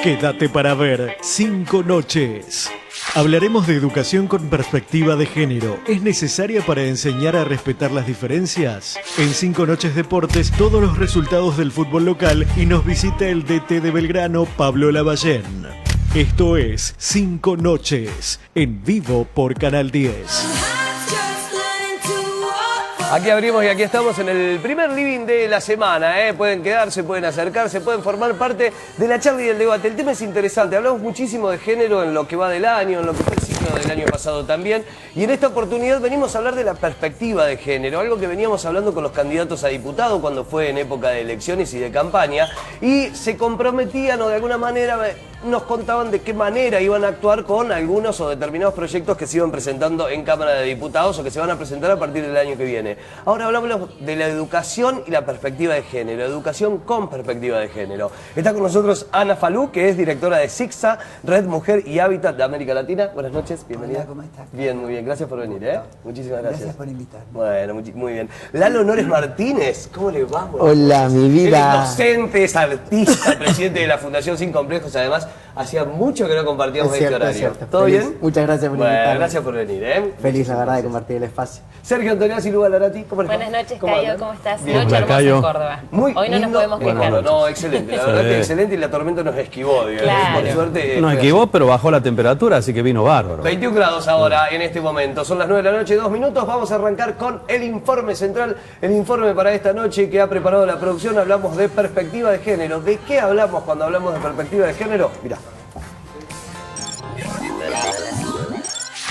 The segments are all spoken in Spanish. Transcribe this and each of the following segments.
Quédate para ver 5 noches. Hablaremos de educación con perspectiva de género. ¿Es necesaria para enseñar a respetar las diferencias? En 5 noches deportes, todos los resultados del fútbol local y nos visita el DT de Belgrano, Pablo Lavallén. Esto es 5 noches, en vivo por Canal 10. Aquí abrimos y aquí estamos en el primer living de la semana, Pueden quedarse, pueden acercarse, pueden formar parte de la charla y del debate. El tema es interesante, hablamos muchísimo de género en lo que va del año, en lo que fue el ciclo del año pasado también. Y en esta oportunidad venimos a hablar de la perspectiva de género, algo que veníamos hablando con los candidatos a diputado cuando fue en época de elecciones y de campaña. Y se comprometían o de alguna manera nos contaban de qué manera iban a actuar con algunos o determinados proyectos que se iban presentando en Cámara de Diputados o que se van a presentar a partir del año que viene. Ahora hablamos de la educación y la perspectiva de género, educación con perspectiva de género. Está con nosotros Ana Falú, que es directora de SICSA, Red Mujer y Hábitat de América Latina. Buenas noches, bienvenida. Hola, ¿cómo estás? Bien, muy bien, gracias por venir, Muchísimas gracias. Gracias por invitarme. Bueno, muy bien. Lalo Nores Martínez, ¿cómo le va? Hola, mi vida. Es docente, es artista, presidente de la Fundación Sin Complejos, además. Hacía mucho que no compartíamos Es cierto, este horario. es cierto. ¿Todo Feliz. bien? Muchas gracias por invitarme. Gracias por venir, Feliz, la verdad, de compartir el espacio. Sergio Antonio y Luga Larati, ¿cómo les va? Buenas noches, Cayo, ¿cómo estás? Bien. Noche hermosa en Córdoba. Muy Hoy no nos lindo. podemos quejar. No, excelente, la verdad que excelente y la tormenta nos esquivó, digamos. Claro. Por suerte. Nos esquivó, pero bajó la temperatura, así que vino bárbaro. 21 grados ahora en este momento. Son las 9 de la noche, 2 minutos. Vamos a arrancar con el informe central, el informe para esta noche que ha preparado la producción. Hablamos de perspectiva de género. ¿De qué hablamos cuando hablamos de perspectiva de género? Mirá.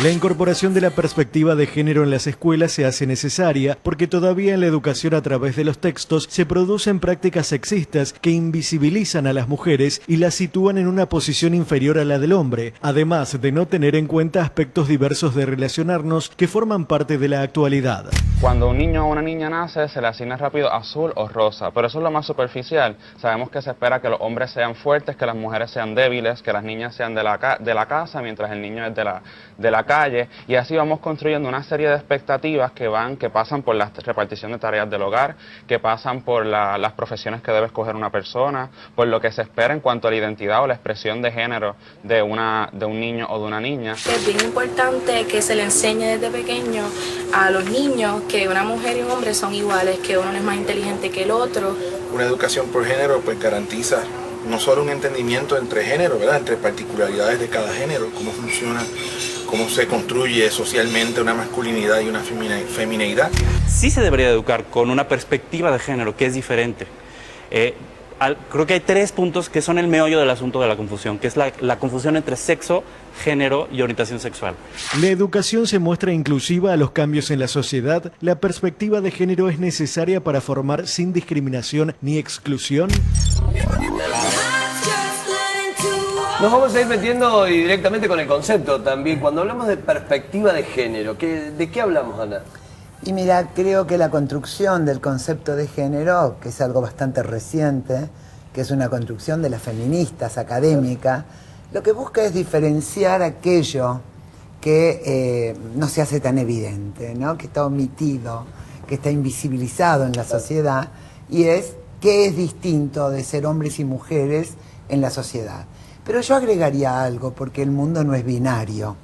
La incorporación de la perspectiva de género en las escuelas se hace necesaria porque todavía en la educación a través de los textos se producen prácticas sexistas que invisibilizan a las mujeres y las sitúan en una posición inferior a la del hombre, además de no tener en cuenta aspectos diversos de relacionarnos que forman parte de la actualidad. Cuando un niño o una niña nace, se le asigna rápido azul o rosa, pero eso es lo más superficial. Sabemos que se espera que los hombres sean fuertes, que las mujeres sean débiles, que las niñas sean de la casa, mientras el niño es de la calle, y así vamos construyendo una serie de expectativas que pasan por la repartición de tareas del hogar, que pasan por las profesiones que debe escoger una persona, por lo que se espera en cuanto a la identidad o la expresión de género de un niño o de una niña. Es bien importante que se le enseñe desde pequeño a los niños que una mujer y un hombre son iguales, que uno no es más inteligente que el otro. Una educación por género pues garantiza no solo un entendimiento entre géneros, ¿verdad? Entre particularidades de cada género, cómo funciona, cómo se construye socialmente una masculinidad y una femineidad. Sí se debería educar con una perspectiva de género que es diferente. Creo que hay 3 puntos que son el meollo del asunto de la confusión, que es la confusión entre sexo, género y orientación sexual. La educación se muestra inclusiva a los cambios en la sociedad. ¿La perspectiva de género es necesaria para formar sin discriminación ni exclusión? Nos vamos a ir metiendo y directamente con el concepto también. Cuando hablamos de perspectiva de género, ¿de qué hablamos, Ana? Y mira, creo que la construcción del concepto de género, que es algo bastante reciente, que es una construcción de las feministas académica, lo que busca es diferenciar aquello que no se hace tan evidente, ¿no? Que está omitido, que está invisibilizado en la sociedad, y es qué es distinto de ser hombres y mujeres en la sociedad. Pero yo agregaría algo, porque el mundo no es binario.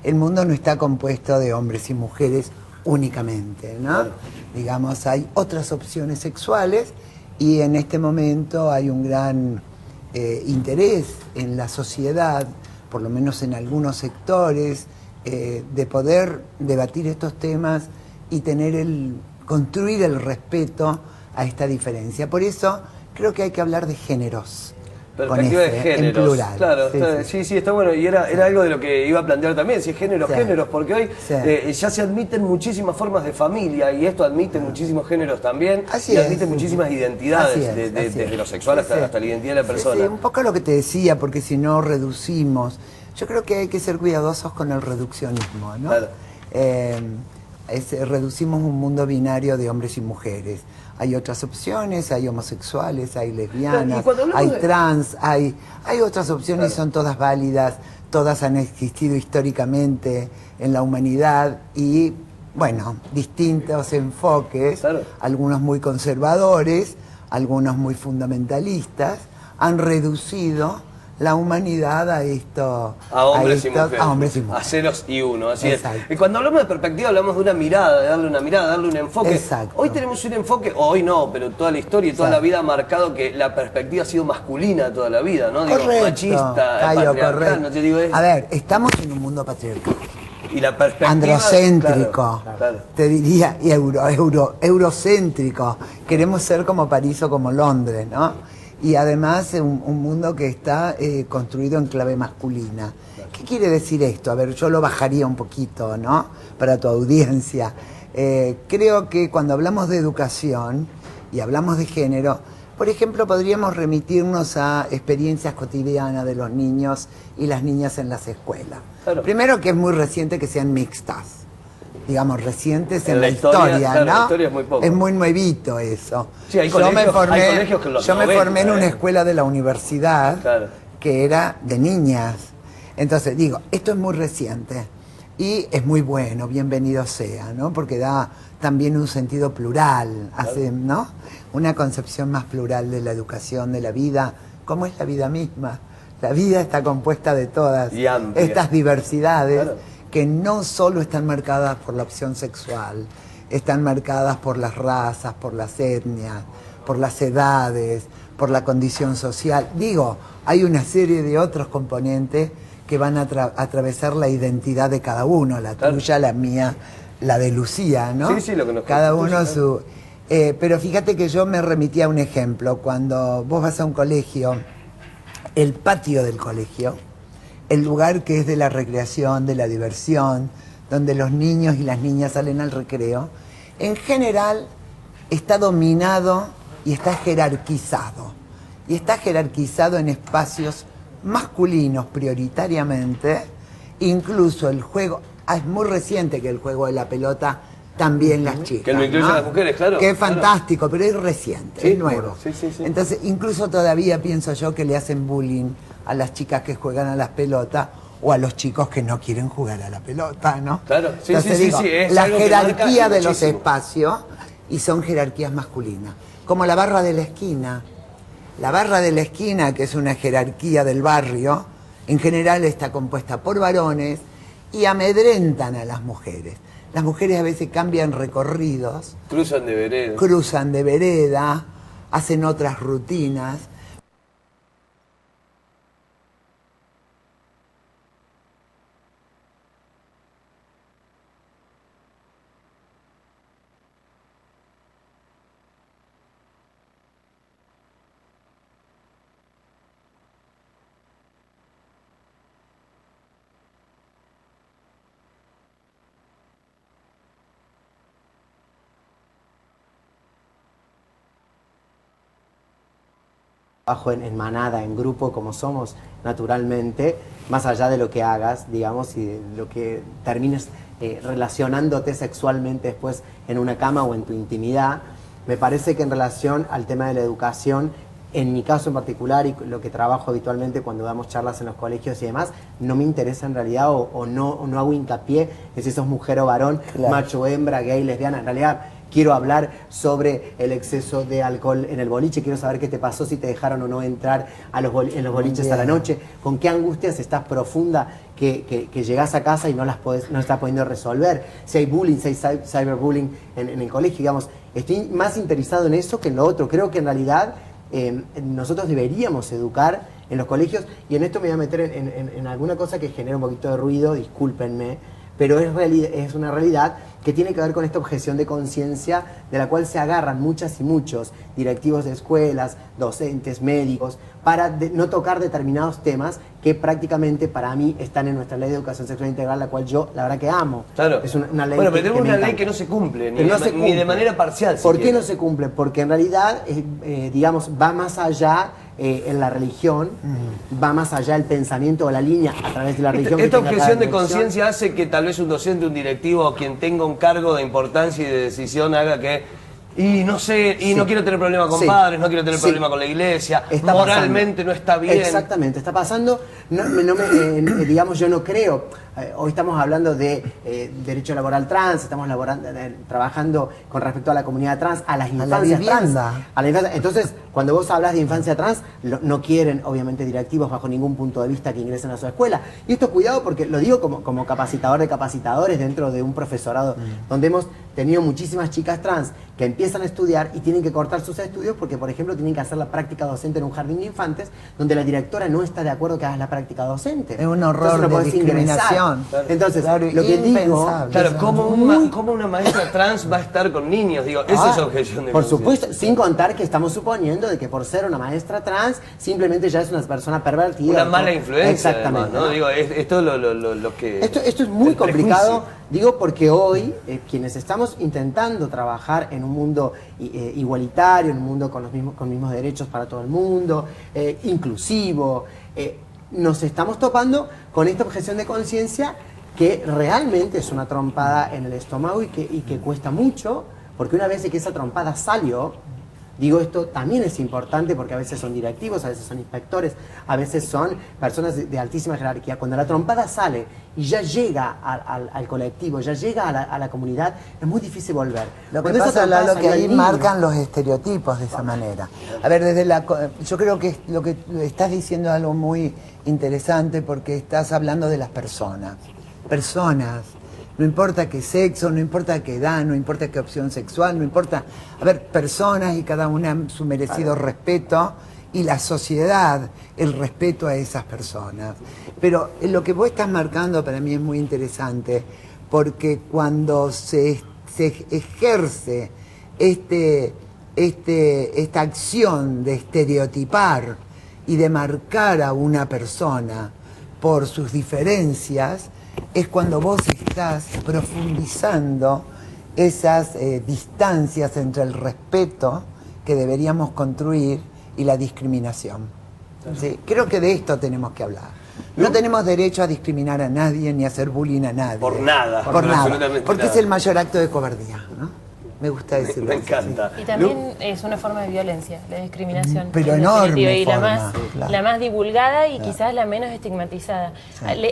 El mundo no está compuesto de hombres y mujeres únicamente, ¿no? Claro. Digamos, hay otras opciones sexuales y en este momento hay un gran interés en la sociedad, por lo menos en algunos sectores, de poder debatir estos temas y construir el respeto a esta diferencia. Por eso creo que hay que hablar de géneros. Perspectiva de géneros. En plural. Claro, sí, está bueno. Y era algo de lo que iba a plantear también, si es géneros, porque hoy ya se admiten muchísimas formas de familia y esto admite muchísimos géneros también. Admite muchísimas identidades, desde lo sexual hasta la identidad de la persona. Un poco lo que te decía, porque si no reducimos. Yo creo que hay que ser cuidadosos con el reduccionismo, ¿no? Claro. Reducimos un mundo binario de hombres y mujeres. Hay otras opciones, hay homosexuales, hay lesbianas, hay trans, hay otras opciones y son todas válidas, todas han existido históricamente en la humanidad y bueno, distintos enfoques, Claro. algunos muy conservadores, algunos muy fundamentalistas, han reducido la humanidad a esto, A hombres y esto- mujeres. a hombres y A mujeres. ceros y uno, así Exacto. es. Y cuando hablamos de perspectiva, hablamos de una mirada, de darle una mirada, darle un enfoque. Exacto. Hoy tenemos un enfoque, o hoy no, pero toda la historia y toda Exacto. la vida ha marcado que la perspectiva ha sido masculina toda la vida, ¿no? Digo, Correcto, machista, Cayo, patriarcal, correcto. no te digo eso. A ver, estamos en un mundo patriarcal, Y la perspectiva... androcéntrico, Claro. te diría, y eurocéntrico. Queremos ser como París o como Londres, ¿no? Y además un mundo que está construido en clave masculina. ¿Qué quiere decir esto? A ver, yo lo bajaría un poquito, ¿no? Para tu audiencia. Creo que cuando hablamos de educación y hablamos de género, por ejemplo, podríamos remitirnos a experiencias cotidianas de los niños y las niñas en las escuelas. Claro. Primero, que es muy reciente que sean mixtas, digamos, recientes en En la la historia, historia, claro, ¿no? la historia es muy poco. Es muy nuevito eso. Sí, hay Yo me colegios- formé, hay colegios que en los yo me 90, formé en una ¿eh? escuela de la universidad Claro. que era de niñas. Entonces, digo, esto es muy reciente y es muy bueno, bienvenido sea, ¿no? Porque da también un sentido plural, hace, ¿no? Una concepción más plural de la educación, de la vida, como es la vida misma. La vida está compuesta de todas Y amplia. estas diversidades Claro. que no solo están marcadas por la opción sexual, están marcadas por las razas, por las etnias, por las edades, por la condición social. Digo, hay una serie de otros componentes que van a atravesar la identidad de cada uno, la Claro. tuya, la mía, la de Lucía, ¿no? Sí, sí, lo que nos cada constituye, uno su... pero fíjate que yo me remití a un ejemplo. Cuando vos vas a un colegio, el patio del colegio, el lugar que es de la recreación, de la diversión, donde los niños y las niñas salen al recreo, en general está dominado y está jerarquizado. Y está jerarquizado en espacios masculinos prioritariamente, incluso el juego, es muy reciente que el juego de la pelota también las chicas. Que lo incluyen ¿no? las mujeres, claro. Que es Claro. fantástico, pero es reciente, Sí, es nuevo. bueno, sí, sí, sí. Entonces, incluso todavía pienso yo que le hacen bullying a las chicas que juegan a las pelotas o a los chicos que no quieren jugar a la pelota, ¿no? Claro, sí, Entonces, sí, digo, sí, es la algo que marca jerarquía de los muchísimo. espacios, y son jerarquías masculinas, como la barra de la esquina. La barra de la esquina, que es una jerarquía del barrio, en general está compuesta por varones y amedrentan a las mujeres. Las mujeres a veces cambian recorridos, Cruzan de vereda. cruzan de vereda, hacen otras rutinas. Trabajo en manada, en grupo, como somos naturalmente, más allá de lo que hagas, digamos, y de lo que termines relacionándote sexualmente después en una cama o en tu intimidad, me parece que en relación al tema de la educación, en mi caso en particular y lo que trabajo habitualmente cuando damos charlas en los colegios y demás, no me interesa en realidad o no hago hincapié en si sos mujer o varón, Claro. macho o hembra, gay, lesbiana. En realidad quiero hablar sobre el exceso de alcohol en el boliche, quiero saber qué te pasó, si te dejaron o no entrar a en los boliches Bien. a la noche, con qué angustias estás profunda que llegás a casa y no estás pudiendo resolver, si hay bullying, si hay cyberbullying en el colegio, digamos. Estoy más interesado en eso que en lo otro. Creo que en realidad nosotros deberíamos educar en los colegios, y en esto me voy a meter en alguna cosa que genera un poquito de ruido, discúlpenme, pero es una realidad que tiene que ver con esta objeción de conciencia de la cual se agarran muchas y muchos directivos de escuelas, docentes, médicos, para no tocar determinados temas que prácticamente para mí están en nuestra ley de educación sexual integral, la cual yo la verdad que amo. Claro. Es una ley bueno, pero que tenemos me una ley encanta. que no se cumple, Pero no se ni de cumple. manera parcial. ¿Por qué siquiera. no se cumple? Porque en realidad, digamos, va más allá en la religión, va más allá el pensamiento o la línea a través de la religión. Esta que tenga objeción cada de dirección. conciencia hace que tal vez un docente, un directivo o quien tenga un cargo de importancia y de decisión haga que... Y no sé, y Sí. no quiero tener problema con Sí. padres, no quiero tener Sí. problema con la iglesia, Está moralmente pasando. no está bien. Exactamente, está pasando. Digamos, yo no creo. hoy estamos hablando de derecho laboral trans, estamos trabajando con respecto a la comunidad trans, a las infancias trans. A la infancia. Entonces, cuando vos hablas de infancia trans, no quieren, obviamente, directivos bajo ningún punto de vista que ingresen a su escuela. Y esto, cuidado, porque lo digo como capacitador de capacitadores dentro de un profesorado, donde hemos tenido muchísimas chicas trans que empiezan a estudiar y tienen que cortar sus estudios porque, por ejemplo, tienen que hacer la práctica docente en un jardín de infantes donde la directora no está de acuerdo que hagas la práctica docente. Es un horror de discriminación. Entonces, claro, lo que digo... Claro, ¿cómo una maestra trans va a estar con niños? Digo, esa es objeción de Por conciencia. supuesto, sin contar que estamos suponiendo de que por ser una maestra trans, simplemente ya es una persona pervertida. Una mala influencia, exactamente, además, ¿no? Digo, esto es lo que... Esto es muy complicado, digo, porque hoy quienes estamos intentando trabajar en un mundo igualitario, en un mundo con mismos derechos para todo el mundo, inclusivo, nos estamos topando con esta objeción de conciencia que realmente es una trompada en el estómago y que cuesta mucho, porque una vez que esa trompada salió, digo, esto también es importante porque a veces son directivos, a veces son inspectores, a veces son personas de altísima jerarquía. Cuando la trompada sale y ya llega al colectivo, ya llega a la comunidad, es muy difícil volver. Lo que pasa, Lalo, que ahí marcan los estereotipos de esa manera. A ver, yo creo que lo que estás diciendo es algo muy interesante porque estás hablando de las personas. Personas. No importa qué sexo, no importa qué edad, no importa qué opción sexual, no importa... A ver, personas y cada una su merecido respeto y la sociedad, el respeto a esas personas. Pero lo que vos estás marcando para mí es muy interesante porque cuando se ejerce esta acción de estereotipar y de marcar a una persona por sus diferencias, es cuando vos estás profundizando esas distancias entre el respeto que deberíamos construir y la discriminación. ¿Sí? Creo que de esto tenemos que hablar. No tenemos derecho a discriminar a nadie ni a hacer bullying a nadie. Por nada. Por nada. Absolutamente Porque nada. es el mayor acto de cobardía, ¿no? Me gusta decirlo. Me encanta. Y también es una forma de violencia, la discriminación. Pero en enorme definitiva, y forma, claro. la más divulgada y quizás la menos estigmatizada.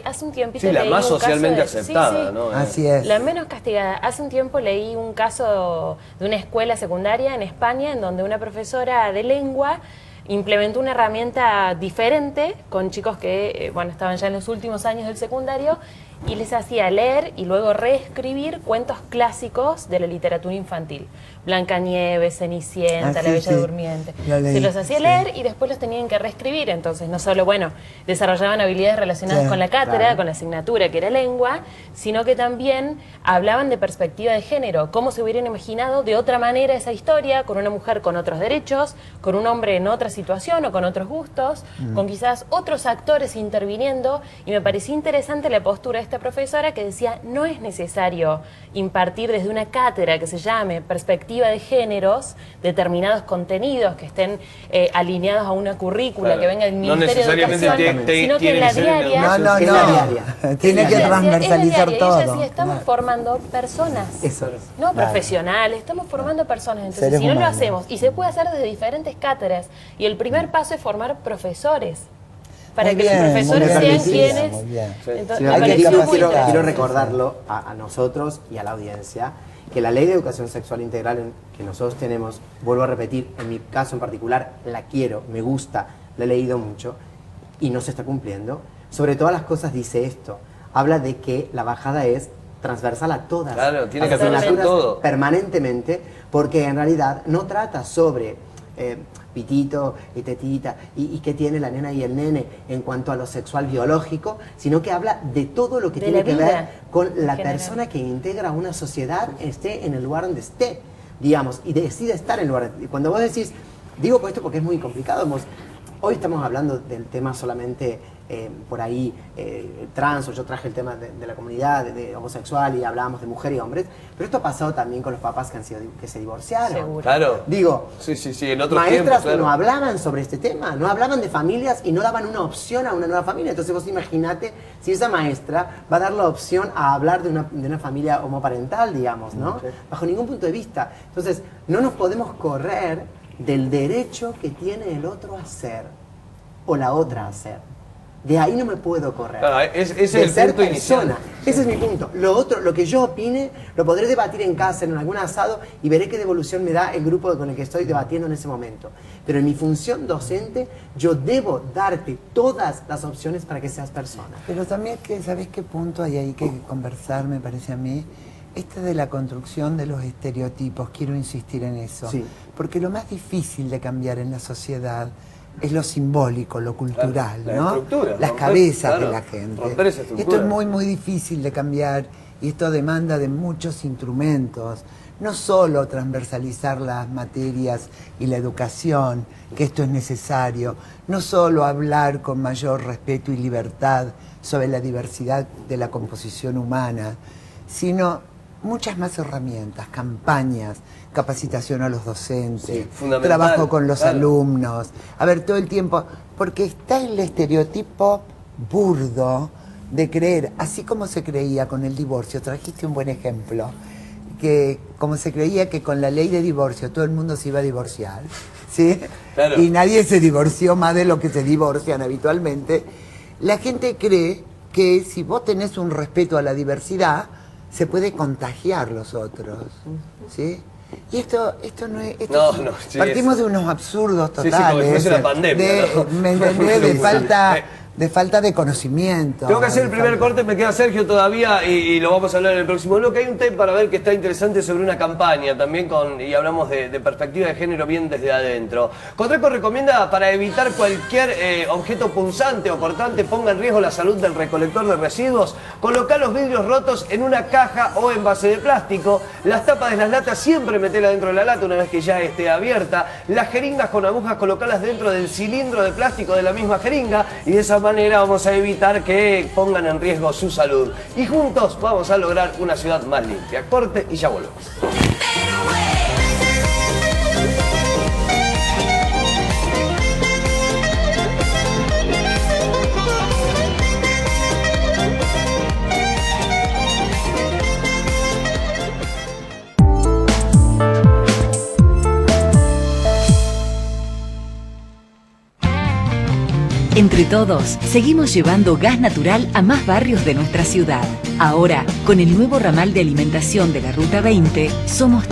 Hace un tiempito Sí, la leí más un caso socialmente de- aceptada, sí, sí. ¿no? Así es. La menos castigada. Hace un tiempo leí un caso de una escuela secundaria en España en donde una profesora de lengua implementó una herramienta diferente con chicos que estaban ya en los últimos años del secundario y les hacía leer y luego reescribir cuentos clásicos de la literatura infantil. Blancanieves, Cenicienta, La Bella Durmiente. Se los hacía leer y después los tenían que reescribir. Entonces no solo, desarrollaban habilidades relacionadas con la cátedra, con la asignatura que era lengua, sino que también hablaban de perspectiva de género, cómo se hubieran imaginado de otra manera esa historia, con una mujer con otros derechos, con un hombre en otra situación o con otros gustos, con quizás otros actores interviniendo, y me pareció interesante la postura de esta profesora que decía, no es necesario impartir desde una cátedra que se llame perspectiva de géneros determinados contenidos que estén alineados a una currícula, Claro. que venga del No Ministerio de necesariamente Educación, tiene sino que en que la ser en la diaria... No. Tiene que Es la transversalizar diaria, todo. y ella decía, estamos formando personas, no profesionales, estamos formando personas. Entonces, Seres si no lo humanos. hacemos, y se puede hacer desde diferentes cátedras, y el primer paso es formar profesores, para Muy que bien, los profesores muy sean bien, quienes... muy bien. Entonces, Sí, me hay que pareció muy quiero interesante. recordarlo a nosotros y a la audiencia que la ley de educación sexual integral que nosotros tenemos, vuelvo a repetir, en mi caso en particular, la quiero, me gusta, la he leído mucho y no se está cumpliendo. Sobre todas las cosas dice esto, habla de que la bajada es transversal a todas Claro, tiene las que atravesar asignaturas todo. permanentemente, porque en realidad no trata sobre pitito y tetita y qué tiene la nena y el nene en cuanto a lo sexual biológico, sino que habla de todo lo que De tiene la que vida ver con la en general. persona que integra una sociedad, esté en el lugar donde esté, digamos, y decide estar en el lugar. Y cuando vos decís, digo esto porque es muy complicado, hoy estamos hablando del tema solamente por ahí trans, o yo traje el tema de la comunidad de homosexual y hablábamos de mujer y hombres, pero esto ha pasado también con los papás que se divorciaron. Seguro. Claro. Digo, Sí, en otros maestras tiempos, que claro. no hablaban sobre este tema, no hablaban de familias y no daban una opción a una nueva familia. Entonces vos imaginate si esa maestra va a dar la opción a hablar de una familia homoparental, digamos, ¿no? Bajo ningún punto de vista. Entonces, no nos podemos correr del derecho que tiene el otro a ser o la otra a ser. De ahí no me puedo correr. Claro, ese es de el ser punto persona. inicial. Ese es mi punto. Lo otro, lo que yo opine, lo podré debatir en casa, en algún asado, y veré qué devolución me da el grupo con el que estoy debatiendo en ese momento. Pero en mi función docente, yo debo darte todas las opciones para que seas persona. Pero también, ¿sabés qué punto hay ahí que conversar, me parece a mí? Esta de la construcción de los estereotipos, quiero insistir en eso. Sí. Porque lo más difícil de cambiar en la sociedad es lo simbólico, lo cultural, La ¿no? estructura, Las romper, cabezas claro, de la gente. romper esa estructura. Esto es muy, muy difícil de cambiar y esto demanda de muchos instrumentos. No solo transversalizar las materias y la educación, que esto es necesario. No solo hablar con mayor respeto y libertad sobre la diversidad de la composición humana, sino muchas más herramientas, campañas, capacitación a los docentes, Sí, fundamental, trabajo con los claro. alumnos. A ver, todo el tiempo, porque está el estereotipo burdo de creer, así como se creía con el divorcio, trajiste un buen ejemplo, que como se creía que con la ley de divorcio todo el mundo se iba a divorciar, ¿sí? Claro. Y nadie se divorció más de lo que se divorcian habitualmente. La gente cree que si vos tenés un respeto a la diversidad, se puede contagiar los otros, ¿sí? Y esto no es... Sí, partimos de unos absurdos Sí, sí, totales. como si fuese una pandemia, ¿no? ¿Me entendés? De falta de conocimiento. Tengo que hacer el de primer falta- corte, me queda Sergio todavía y lo vamos a hablar en el próximo bloque. Hay un tema para ver que está interesante sobre una campaña también y hablamos de perspectiva de género bien desde adentro. Contreco recomienda para evitar cualquier objeto punzante o cortante ponga en riesgo la salud del recolector de residuos, colocar los vidrios rotos en una caja o envase de plástico, las tapas de las latas siempre metela dentro de la lata una vez que ya esté abierta, las jeringas con agujas colocarlas dentro del cilindro de plástico de la misma jeringa y de esa manera vamos a evitar que pongan en riesgo su salud. Y juntos vamos a lograr una ciudad más limpia. Corte y ya volvemos. Entre todos, seguimos llevando gas natural a más barrios de nuestra ciudad. Ahora, con el nuevo ramal de alimentación de la Ruta 20, somos